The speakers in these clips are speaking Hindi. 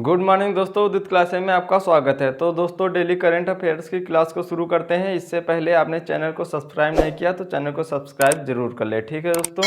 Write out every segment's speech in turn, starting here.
गुड मॉर्निंग दोस्तों, उदित क्लास में आपका स्वागत है। तो दोस्तों डेली करंट अफेयर्स की क्लास को शुरू करते हैं। इससे पहले आपने चैनल को सब्सक्राइब नहीं किया तो चैनल को सब्सक्राइब जरूर कर ले। ठीक है दोस्तों,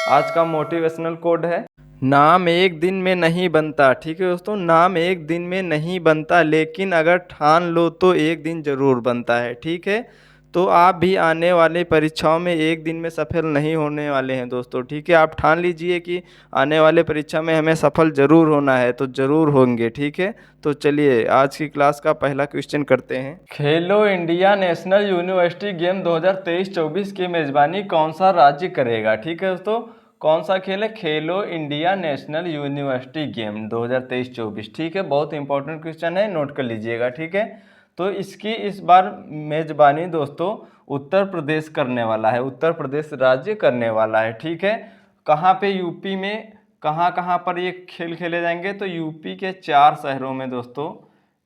आज का मोटिवेशनल कोड है, नाम एक दिन में नहीं बनता। ठीक है दोस्तों, नाम एक दिन में नहीं बनता, लेकिन अगर ठान लो तो एक दिन जरूर बनता है। ठीक है, तो आप भी आने वाले परीक्षाओं में एक दिन में सफल नहीं होने वाले हैं दोस्तों। ठीक है, आप ठान लीजिए कि आने वाले परीक्षा में हमें सफल ज़रूर होना है, तो ज़रूर होंगे। ठीक है, तो चलिए आज की क्लास का पहला क्वेश्चन करते हैं। खेलो इंडिया नेशनल यूनिवर्सिटी गेम 2023-24 की मेज़बानी कौन सा राज्य करेगा? ठीक है दोस्तों, कौन सा खेल है? खेलो इंडिया नेशनल यूनिवर्सिटी गेम 2023-24। ठीक है, बहुत इंपॉर्टेंट क्वेश्चन है, नोट कर लीजिएगा। ठीक है, तो इसकी इस बार मेज़बानी दोस्तों उत्तर प्रदेश करने वाला है, उत्तर प्रदेश राज्य करने वाला है। ठीक है, कहाँ पे? यूपी में। कहाँ कहाँ पर ये खेल खेले जाएंगे? तो यूपी के 4 शहरों में दोस्तों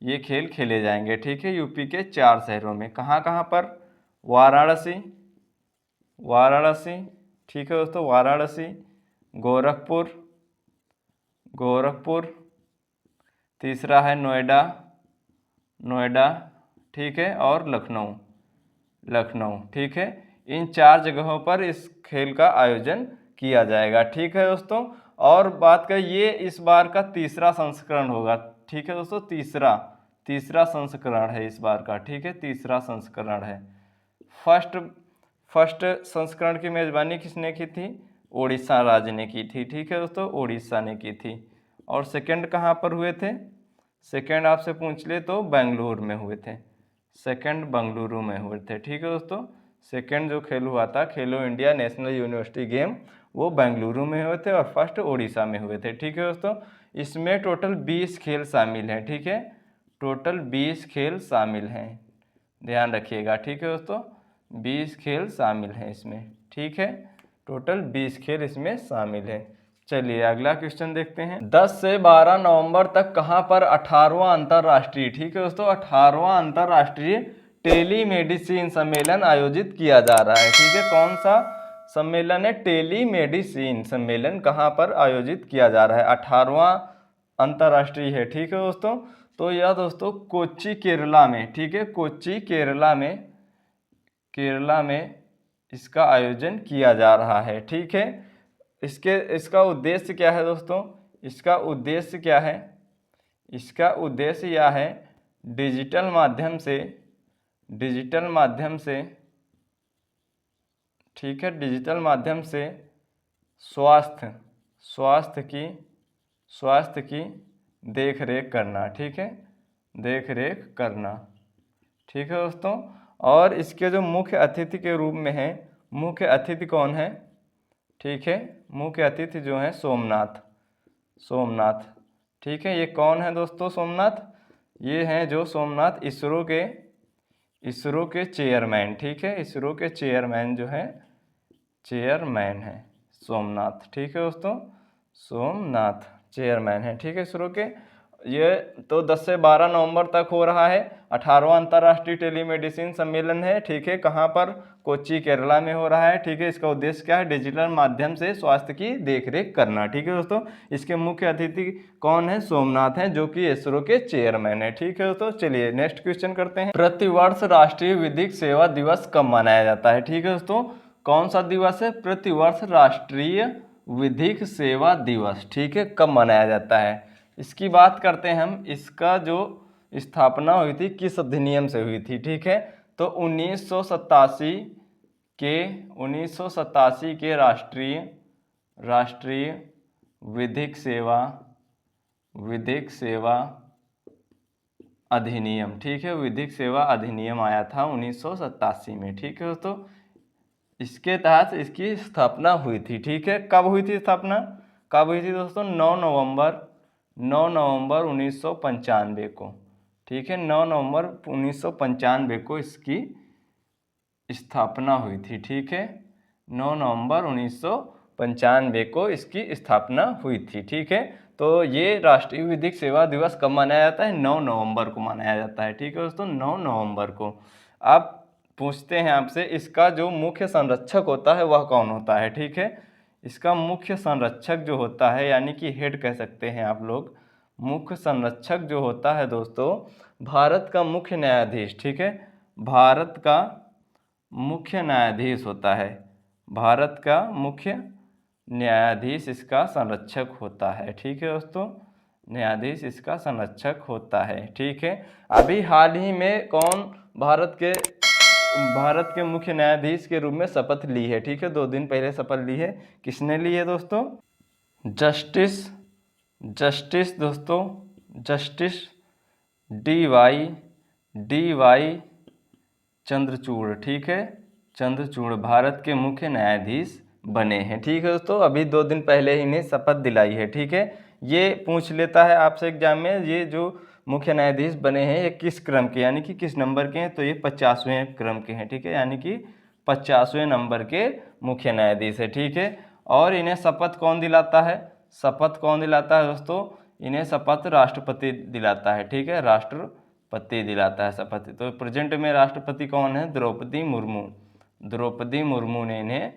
ये खेल खेले जाएंगे। ठीक है, यूपी के 4 शहरों में। कहाँ कहाँ पर? वाराणसी, वाराणसी। ठीक है दोस्तों, वाराणसी, गोरखपुर, गोरखपुर। तीसरा है नोएडा, नोएडा। ठीक है, और लखनऊ, लखनऊ। ठीक है, इन 4 जगहों पर इस खेल का आयोजन किया जाएगा। ठीक है दोस्तों, और बात करें, ये इस बार का तीसरा संस्करण होगा। ठीक है दोस्तों, तीसरा संस्करण है इस बार का। ठीक है, तीसरा संस्करण है। फर्स्ट संस्करण की मेज़बानी किसने की थी? उड़ीसा राज्य ने की थी। ठीक है दोस्तों, उड़ीसा ने की थी। और सेकंड कहाँ पर हुए थे? सेकंड आपसे पूछ ले तो बेंगलुरु में हुए थे, सेकंड बेंगलुरु में हुए थे। ठीक है दोस्तों, सेकंड जो खेल हुआ था खेलो इंडिया नेशनल यूनिवर्सिटी गेम, वो बेंगलुरु में हुए थे और फर्स्ट उड़ीसा में हुए थे। ठीक है दोस्तों, इसमें टोटल 20 खेल शामिल हैं। ठीक है, टोटल 20 खेल शामिल हैं, ध्यान रखिएगा। ठीक है दोस्तों, 20 खेल शामिल हैं इसमें। ठीक है, टोटल 20 खेल इसमें शामिल हैं। चलिए अगला क्वेश्चन देखते हैं। 10 से 12 नवंबर तक कहाँ पर 18वां अंतर्राष्ट्रीय, ठीक है दोस्तों, 18वां अंतर्राष्ट्रीय टेलीमेडिसिन सम्मेलन आयोजित किया जा रहा है। ठीक है, कौन सा सम्मेलन है? टेलीमेडिसिन सम्मेलन कहाँ पर आयोजित किया जा रहा है? 18वां अंतर्राष्ट्रीय है। ठीक है दोस्तों, तो यह दोस्तों कोच्चि केरला में, ठीक है, कोच्चि केरला में, केरला में इसका आयोजन किया जा रहा है। ठीक है, इसका उद्देश्य क्या है दोस्तों? इसका उद्देश्य क्या है? इसका उद्देश्य यह है डिजिटल माध्यम से, डिजिटल माध्यम से, ठीक है, डिजिटल माध्यम से स्वास्थ्य स्वास्थ्य की देख रेख करना। ठीक है, देख रेख करना। ठीक है दोस्तों, और इसके जो मुख्य अतिथि के रूप में है, मुख्य अतिथि कौन है? ठीक है, मुख्य अतिथि जो है सोमनाथ, सोमनाथ। ठीक है, ये कौन है दोस्तों सोमनाथ? ये हैं जो सोमनाथ इसरो के चेयरमैन। ठीक है, इसरो के चेयरमैन जो है, चेयरमैन है सोमनाथ। ठीक है दोस्तों, सोमनाथ चेयरमैन है। ठीक है, इसरो के। ये तो 10 से 12 नवंबर तक हो रहा है, 18वां अंतर्राष्ट्रीय टेलीमेडिसिन सम्मेलन है। ठीक है, कहाँ पर? कोच्चि केरला में हो रहा है। ठीक है, इसका उद्देश्य क्या है? डिजिटल माध्यम से स्वास्थ्य की देखरेख करना। ठीक है दोस्तों, इसके मुख्य अतिथि कौन है? सोमनाथ हैं, जो कि इसरो के चेयरमैन है। ठीक है दोस्तों, चलिए नेक्स्ट क्वेश्चन करते हैं। प्रतिवर्ष राष्ट्रीय विधिक सेवा दिवस कब मनाया जाता है? ठीक है दोस्तों, कौन सा दिवस है? प्रतिवर्ष राष्ट्रीय विधिक सेवा दिवस। ठीक है, कब मनाया जाता है? इसकी बात करते हैं हम। इसका जो स्थापना हुई थी किस अधिनियम से हुई थी? ठीक है, तो 1987 के राष्ट्रीय विधिक सेवा अधिनियम। ठीक है, विधिक सेवा अधिनियम आया था 1987 में। ठीक है दोस्तों, इसके तहत इसकी स्थापना हुई थी। ठीक है, कब हुई थी स्थापना? कब हुई थी दोस्तों? 9 नवंबर 1995 को। ठीक है, 9 नवंबर 1995 को इसकी स्थापना हुई थी। ठीक है, 9 नवंबर 1995 को इसकी स्थापना हुई थी। ठीक है, तो ये राष्ट्रीय विधिक सेवा दिवस कब मनाया जाता है? 9 नवंबर को मनाया जाता है। ठीक है दोस्तों, 9 नवंबर को। आप पूछते हैं आपसे, इसका जो मुख्य संरक्षक होता है वह कौन होता है? ठीक है, इसका मुख्य संरक्षक जो होता है, यानी कि हेड कह सकते हैं आप लोग, मुख्य संरक्षक जो होता है दोस्तों, भारत का मुख्य न्यायाधीश, ठीक है, भारत का मुख्य न्यायाधीश होता है, भारत का मुख्य न्यायाधीश इसका संरक्षक होता है, ठीक है दोस्तों, न्यायाधीश इसका संरक्षक होता है, ठीक है। अभी हाल ही में कौन भारत के मुख्य न्यायाधीश के रूप में शपथ ली है, ठीक है, 2 दिन पहले शपथ ली है। किसने ली है दोस्तों? जस्टिस दोस्तों, जस्टिस डी वाई चंद्रचूड़, ठीक है, चंद्रचूड़ भारत के मुख्य न्यायाधीश बने हैं, ठीक है दोस्तों। अभी 2 दिन पहले ही इन्हें शपथ दिलाई है, ठीक है। ये पूछ लेता है आपसे एग्जाम में, ये जो मुख्य न्यायाधीश बने हैं ये किस क्रम के, यानी कि किस नंबर के हैं, तो ये 50वें क्रम के हैं, ठीक है, यानी कि 50वें नंबर के मुख्य न्यायाधीश है, ठीक है। और इन्हें शपथ कौन दिलाता है? शपथ कौन दिलाता है दोस्तों? इन्हें शपथ राष्ट्रपति दिलाता है, ठीक है, राष्ट्रपति दिलाता है शपथ। तो प्रेजेंट में राष्ट्रपति कौन है? द्रौपदी मुर्मू, द्रौपदी मुर्मू ने इन्हें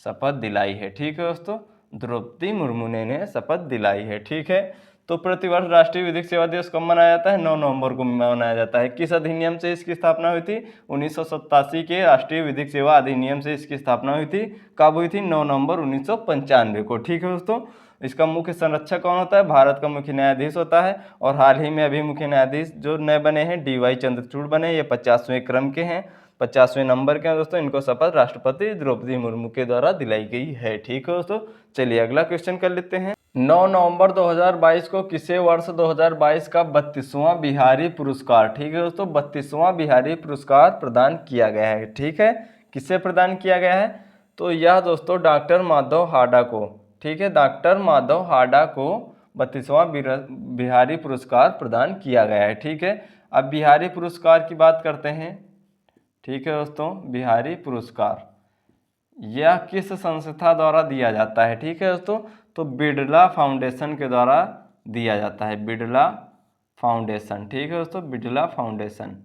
शपथ दिलाई है, ठीक है दोस्तों, द्रौपदी मुर्मू ने इन्हें शपथ दिलाई है, ठीक है। तो प्रतिवर्ष राष्ट्रीय विधिक सेवा दिवस कब मनाया जाता है? 9 नवंबर को मनाया जाता है। किस अधिनियम से इसकी स्थापना हुई थी? 1987 के राष्ट्रीय विधिक सेवा अधिनियम से इसकी स्थापना हुई थी। कब हुई थी? 9 नवंबर 1995 को, ठीक है दोस्तों। इसका मुख्य संरक्षक कौन होता है? भारत का मुख्य न्यायाधीश होता है। और हाल ही में अभी मुख्य न्यायाधीश जो नए बने हैं डी.वाई. चंद्रचूड़ बने, ये 50वें क्रम के हैं, 50वें नंबर के हैं दोस्तों। इनको शपथ राष्ट्रपति द्रौपदी मुर्मू के द्वारा दिलाई गई है, ठीक है दोस्तों। चलिए अगला क्वेश्चन कर लेते हैं। 9 नवंबर 2022 को किसे वर्ष 2022 का 32वां बिहारी पुरस्कार, ठीक है दोस्तों, 32वां बिहारी पुरस्कार प्रदान किया गया है, ठीक है। किसे प्रदान किया गया है? तो यह दोस्तों डॉक्टर माधव हाडा को, ठीक है, डॉक्टर माधव हाडा को 32वां बिहारी पुरस्कार प्रदान किया गया है, ठीक है। अब बिहारी पुरस्कार की बात करते हैं, ठीक है दोस्तों। बिहारी पुरस्कार यह किस संस्था द्वारा दिया जाता है, ठीक है दोस्तों? तो बिड़ला फाउंडेशन के द्वारा दिया जाता है, बिड़ला फाउंडेशन, ठीक है दोस्तों, बिड़ला फाउंडेशन,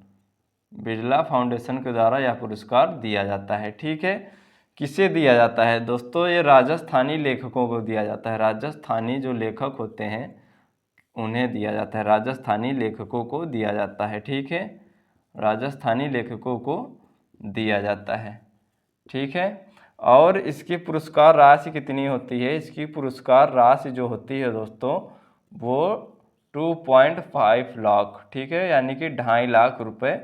बिड़ला फाउंडेशन के द्वारा यह पुरस्कार दिया जाता है, ठीक है। किसे दिया जाता है दोस्तों? ये राजस्थानी लेखकों को दिया जाता है, राजस्थानी जो लेखक होते हैं उन्हें दिया जाता है, राजस्थानी लेखकों को दिया जाता है, ठीक है, राजस्थानी लेखकों को दिया जाता है, ठीक है। और इसकी पुरस्कार राशि कितनी होती है? इसकी पुरस्कार राशि जो होती है दोस्तों वो 2.5 लाख, ठीक है, यानी कि 2.5 लाख रुपए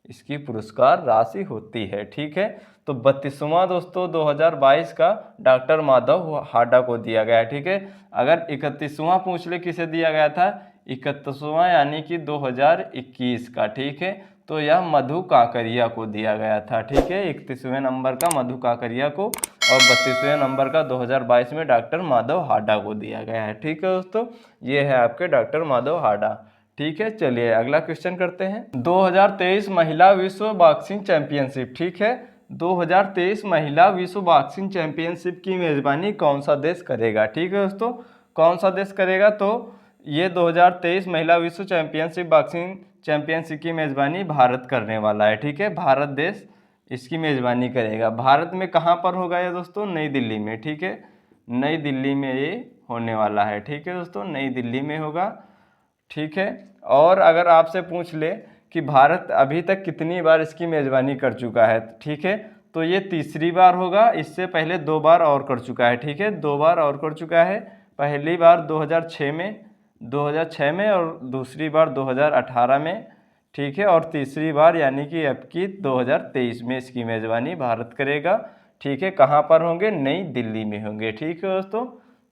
इसकी पुरस्कार राशि होती है, ठीक है। तो 32वां दोस्तों 2022 का डॉक्टर माधव हाडा को दिया गया है, ठीक है। अगर 31वां पूछ ले किसे दिया गया था? 31वां यानी कि 2021 का, ठीक है, तो यह मधु काकरिया को दिया गया था, ठीक है। 31वें नंबर का मधु काकरिया को और 32वें नंबर का 2022 में डॉक्टर माधव हाडा को दिया गया है, ठीक है दोस्तों। ये है आपके डॉक्टर माधव हाडा, ठीक है। चलिए अगला क्वेश्चन करते हैं। 2023 महिला विश्व बॉक्सिंग चैंपियनशिप, ठीक है, 2023 महिला विश्व बॉक्सिंग चैंपियनशिप की मेजबानी कौन सा देश करेगा, ठीक है दोस्तों, कौन सा देश करेगा? तो ये 2023 महिला विश्व चैंपियनशिप बॉक्सिंग चैंपियनशिप की मेजबानी भारत करने वाला है, ठीक है, भारत देश इसकी मेजबानी करेगा। भारत में कहाँ पर होगा ये दोस्तों? नई दिल्ली में, ठीक है, नई दिल्ली में ये होने वाला है, ठीक है दोस्तों, नई दिल्ली में होगा, ठीक है। और अगर आपसे पूछ ले कि भारत अभी तक कितनी बार इसकी मेजबानी कर चुका है, ठीक है, तो ये तीसरी बार होगा। इससे पहले 2 बार और कर चुका है, ठीक है, 2 बार और कर चुका है। पहली बार 2006 में और दूसरी बार 2018 में, ठीक है, और तीसरी बार यानी कि अब की 2023 में इसकी मेजबानी भारत करेगा, ठीक है। कहाँ पर होंगे? नई दिल्ली में होंगे, ठीक है दोस्तों।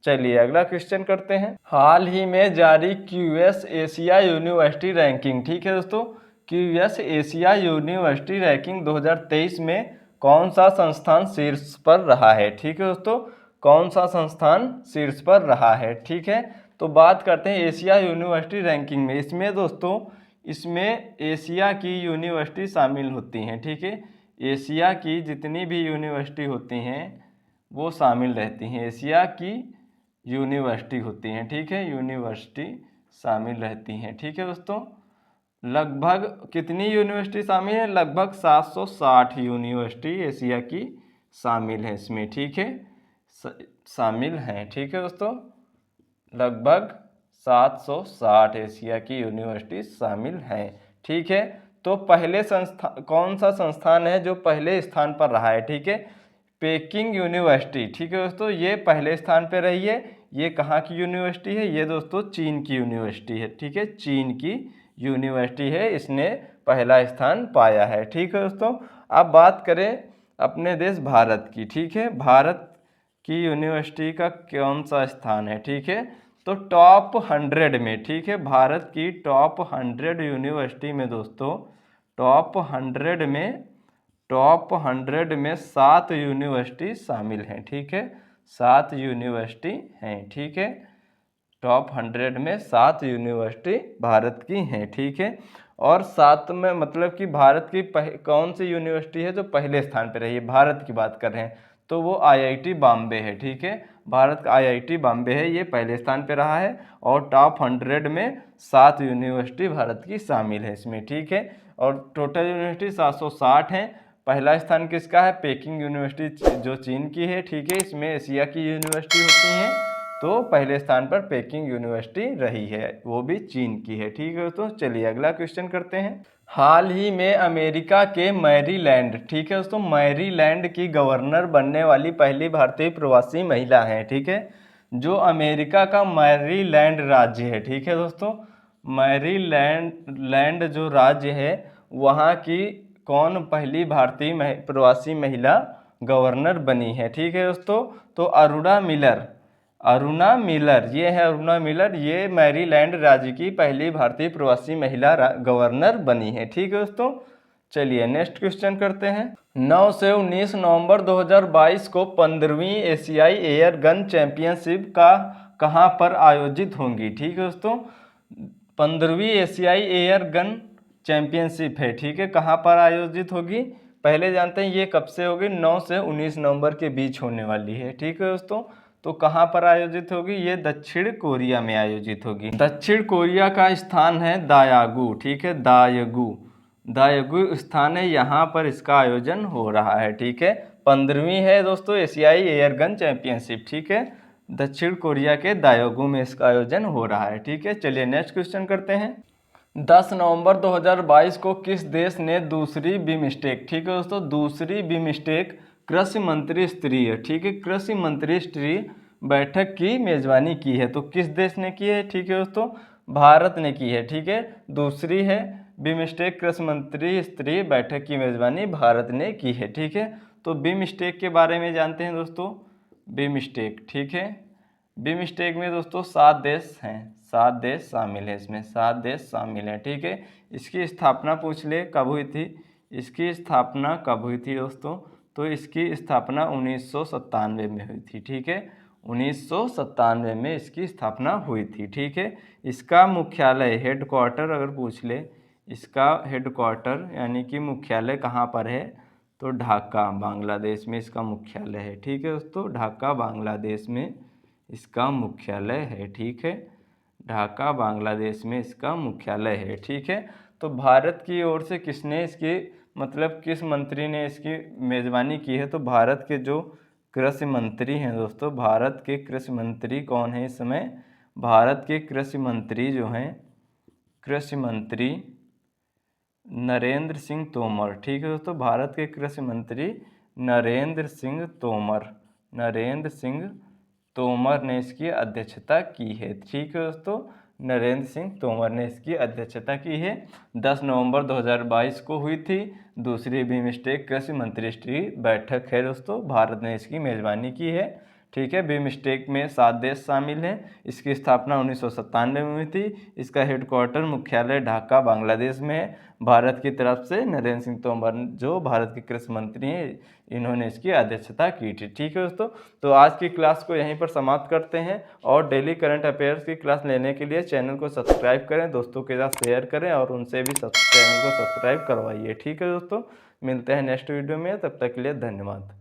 चलिए अगला क्वेश्चन करते हैं। हाल ही में जारी क्यूएस एशिया यूनिवर्सिटी रैंकिंग, ठीक है दोस्तों, क्यूएस एशिया यूनिवर्सिटी रैंकिंग 2023 में कौन सा संस्थान शीर्ष पर रहा है, ठीक है दोस्तों, कौन सा संस्थान शीर्ष पर रहा है, ठीक है। तो बात करते हैं एशिया यूनिवर्सिटी रैंकिंग में। इसमें दोस्तों इसमें एशिया की यूनिवर्सिटी शामिल होती हैं, ठीक है, एशिया की जितनी भी यूनिवर्सिटी होती हैं वो शामिल रहती हैं, एशिया की यूनिवर्सिटी होती हैं, ठीक है, यूनिवर्सिटी शामिल रहती हैं, ठीक है दोस्तों। लगभग कितनी यूनिवर्सिटी शामिल है? लगभग 760 यूनिवर्सिटी एशिया की शामिल है इसमें, ठीक है, शामिल हैं, ठीक है दोस्तों, लगभग 760 एशिया की यूनिवर्सिटी शामिल हैं। ठीक है, तो पहले संस्थान कौन सा संस्थान है जो पहले स्थान पर रहा है? ठीक है, पेकिंग यूनिवर्सिटी। ठीक है दोस्तों, ये पहले स्थान पर रही है। ये कहाँ की यूनिवर्सिटी है? ये दोस्तों चीन की यूनिवर्सिटी है। ठीक है, चीन की यूनिवर्सिटी है, इसने पहला स्थान पाया है। ठीक है दोस्तों, अब बात करें अपने देश भारत की। ठीक है, भारत की यूनिवर्सिटी का कौन सा स्थान है? ठीक है, तो टॉप 100 में। ठीक है, भारत की टॉप 100 यूनिवर्सिटी में दोस्तों, टॉप 100 में 7 यूनिवर्सिटी शामिल हैं। ठीक है, 7 यूनिवर्सिटी हैं। ठीक है, टॉप 100 में 7 यूनिवर्सिटी भारत की हैं। ठीक है, और 7 में मतलब कि भारत की कौन सी यूनिवर्सिटी है जो पहले स्थान पर रही है? भारत की बात कर रहे हैं तो वो IIT बॉम्बे है। ठीक है, भारत का IIT बॉम्बे है, ये पहले स्थान पर रहा है और टॉप 100 में 7 यूनिवर्सिटी भारत की शामिल है इसमें। ठीक है, और टोटल यूनिवर्सिटी 760 हैं। पहला स्थान किसका है? पेकिंग यूनिवर्सिटी जो चीन की है। ठीक है, इसमें एशिया की यूनिवर्सिटी होती हैं, तो पहले स्थान पर पेकिंग यूनिवर्सिटी रही है, वो भी चीन की है। ठीक है, तो चलिए अगला क्वेश्चन करते हैं। हाल ही में अमेरिका के मैरीलैंड, ठीक है दोस्तों, मैरीलैंड की गवर्नर बनने वाली पहली भारतीय प्रवासी महिला हैं। ठीक है, जो अमेरिका का मैरीलैंड राज्य है। ठीक है दोस्तों, मैरीलैंड जो राज्य है वहाँ की कौन पहली भारतीय प्रवासी महिला गवर्नर बनी है? ठीक है दोस्तों, तो अरुणा मिलर, ये है अरुणा मिलर, ये मैरीलैंड राज्य की पहली भारतीय प्रवासी महिला गवर्नर बनी है। ठीक है दोस्तों, चलिए नेक्स्ट क्वेश्चन करते हैं। 9 से 19 नवंबर 2022 को 15वीं एशियाई एयर गन चैंपियनशिप का कहां पर आयोजित होंगी? ठीक है दोस्तों, 15वीं एशियाई एयर गन चैंपियनशिप है। ठीक है, कहां पर आयोजित होगी? पहले जानते हैं ये कब से होगी? 9 से 19 नवंबर के बीच होने वाली है। ठीक है दोस्तों, तो कहाँ पर आयोजित होगी? ये दक्षिण कोरिया में आयोजित होगी। दक्षिण कोरिया का स्थान है दायागू। ठीक है, दायागू स्थान है, यहाँ पर इसका आयोजन हो रहा है। ठीक है, 15वीं है दोस्तों एशियाई एयर गन चैंपियनशिप। ठीक है, दक्षिण कोरिया के दायागू में इसका आयोजन हो रहा है। ठीक है, चलिए नेक्स्ट क्वेश्चन करते हैं। 10 नवंबर 2022 को किस देश ने दूसरी बिमस्टेक, ठीक है दोस्तों, दूसरी बिमस्टेक कृषि मंत्री स्तरीय, ठीक है, कृषि मंत्री स्तरीय बैठक की मेजबानी की है? तो किस देश ने की है? ठीक है दोस्तों, भारत ने की है। ठीक है, दूसरी है बिमस्टेक कृषि मंत्री स्तरीय बैठक की मेजबानी भारत ने की है। ठीक है, तो बिमस्टेक के बारे में जानते हैं दोस्तों, बिमस्टेक। ठीक है, बिमस्टेक में दोस्तों 7 देश हैं, 7 देश शामिल है इसमें, 7 देश शामिल हैं। ठीक है, इसकी स्थापना पूछ ले कब हुई थी? इसकी स्थापना कब हुई थी दोस्तों? तो इसकी स्थापना 1997 में हुई थी। ठीक है, 1997 में इसकी स्थापना हुई थी। ठीक है, इसका मुख्यालय हेडक्वार्टर अगर पूछ ले, इसका हेडक्वार्टर यानी कि मुख्यालय कहाँ पर है? तो ढाका बांग्लादेश में इसका मुख्यालय है। ठीक है दोस्तों, ढाका बांग्लादेश में इसका मुख्यालय है। ठीक है, ढाका बांग्लादेश में इसका मुख्यालय है। ठीक है, तो भारत की ओर से किसने इसकी मतलब किस मंत्री ने इसकी मेज़बानी की है? तो भारत के जो कृषि मंत्री हैं दोस्तों, भारत के कृषि मंत्री कौन है इस समय? भारत के कृषि मंत्री जो हैं, कृषि मंत्री नरेंद्र सिंह तोमर। ठीक है दोस्तों, भारत के कृषि मंत्री नरेंद्र सिंह तोमर ने इसकी अध्यक्षता की है। ठीक है दोस्तों, नरेंद्र सिंह तोमर ने इसकी अध्यक्षता की है। 10 नवंबर 2022 को हुई थी दूसरी बिमस्टेक कृषि मंत्री स्तरीय बैठक है दोस्तों, भारत ने इसकी मेज़बानी की है। ठीक है, बिमस्टेक में 7 देश शामिल हैं। इसकी स्थापना 1997 में हुई थी। इसका हेडक्वार्टर मुख्यालय ढाका बांग्लादेश में है। भारत की तरफ से नरेंद्र सिंह तोमर जो भारत के कृषि मंत्री हैं, इन्होंने इसकी अध्यक्षता की थी। ठीक है दोस्तों, तो आज की क्लास को यहीं पर समाप्त करते हैं और डेली करंट अफेयर्स की क्लास लेने के लिए चैनल को सब्सक्राइब करें, दोस्तों के साथ शेयर करें और उनसे भी चैनल को सब्सक्राइब करवाइए। ठीक है दोस्तों, मिलते हैं नेक्स्ट वीडियो में, तब तक के लिए धन्यवाद।